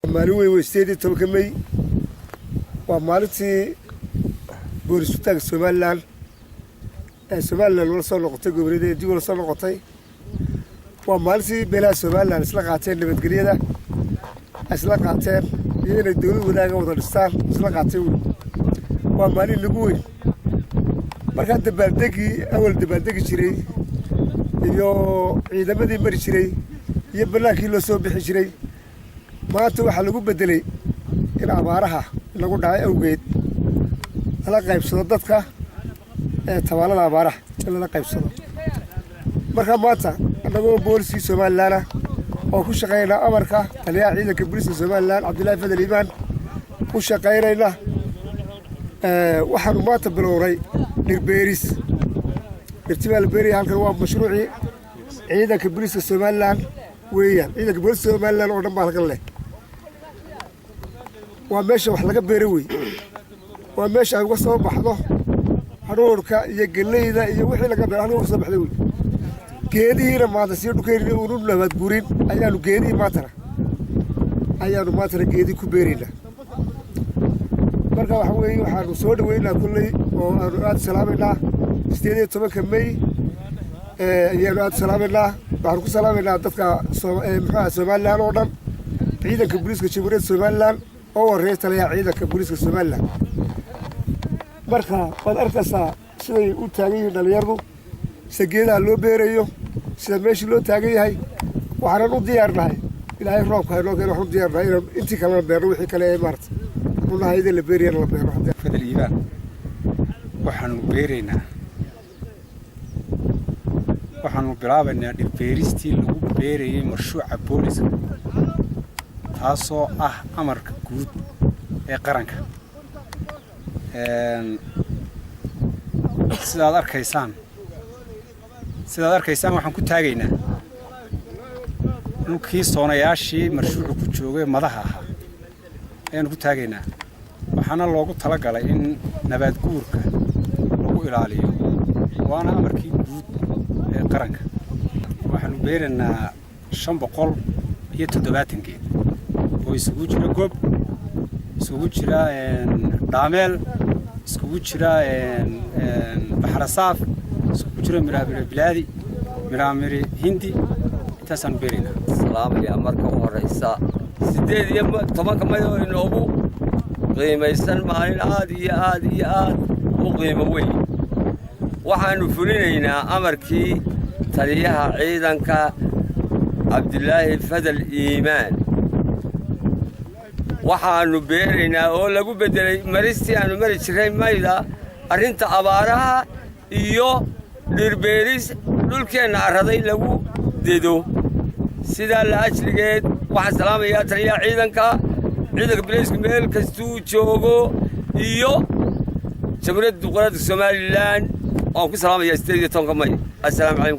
maaluwe weysteedii tobanka May waa maalintii booliska Soomaaliland wala soo noqotay gobolada dib wala soo noqotay waa maalintii beelaha Soomaaliland isla qaateen nabadgelyada isla qaateen inay dawlad wadaaga wada dhistaan isla qaateen waa maalin lagu weyn marka dabaaldegi jiray iyo ciidamadii mari jiray iyo banaanki loo soo bixi jiray maanta waxa lagu bedelay in abaaraha lagu dhacay awgeed la qaybsado dadka tawaalada abaaraha la qaybsado marka maanta anagoo booliska Soomaaliland oo ku shaqeynaa amarka taliyaha ciidanka booliska Soomaaliland Cabdullaahi Fadal Imaan ku shaqeynayna waxaan maanta bilowray dhirbeeris irtibaal beeri halkan waa mashruuci ciidanka booliska Soomaaliland weeyaan ciidanka booliska Soomaaliland oo dhan baa halkan leh waa meesha wax laga beero wey waa meesha ay uga soo baxdo haruurka iyo galeyda iyo wixii laga beero uga soo baxday wey geedihiina maanta si dhulkeena uu nabad gurin ayaanu geedii maanta geedii ku beerina marka waxa weeye waxaanu soo dhaweynaa kulley oo aanu aad salaameynaa 18 May ayaanu aad salaameynaa waxaanu ku salaameynaa dadka Soomaaliland oo dhan ciidanka booliska Jamhuuriyadda Soomaaliland oo wareey taliyaha ciidanka booliska Soomaaliland marka wad arkaysaa siday u taagan yihiin dhalinyaradu sageedaha loo beerayo sida meeshii loo taagan yahay waxaan u diyaarnahay ilaahay roobka inoo keenay waxaan u diyaarnahay intii kale beero wixii kale ee maarta waxaan la beeriyay la beero Fadal Imaan waxaan beeraynaa waxaan bilaabaynaa dhirbeeristii lagu beerayay mashruuca booliska taasoo ah amarka guud ee qaranka sidaad arkaysaan waxaan ku taagaynaa dhulkii soonayaashii mashruucu ku joogay madaxa ahaa ayaanu ku taagaynaa waxaana loogu talagalay in nabaad guurka lagu ilaaliyo waana amarkii guud ee qaranka waxaanu beeraynaa 570 geed oo isugu jira goob isugu jira dhaameel isugu jira baxrasaaf isugu jira miraabiri miraamiri hindi intaasaan beeraynaa salaamaya marka u horeysa 18 May oo inoogu qiimaysan maalin aad u qiimo weyn waxaanu fulinaynaa amarkii taliyaha ciidanka Cabdullaahi Fadal Imaan waxaanu beeraynaa oo lagu bedelay maristii aanu mari jiray mayda arrinta abaaraha iyo dhirbeeris dhulkeena araday lagu dedo sida la ajligeed waxaan salaamayaa taliyaha ciidanka booliska meel kastuu joogo iyo Jamhuuriyadda Somaliland oo ku salaamaya 18 May assalaamu calaykum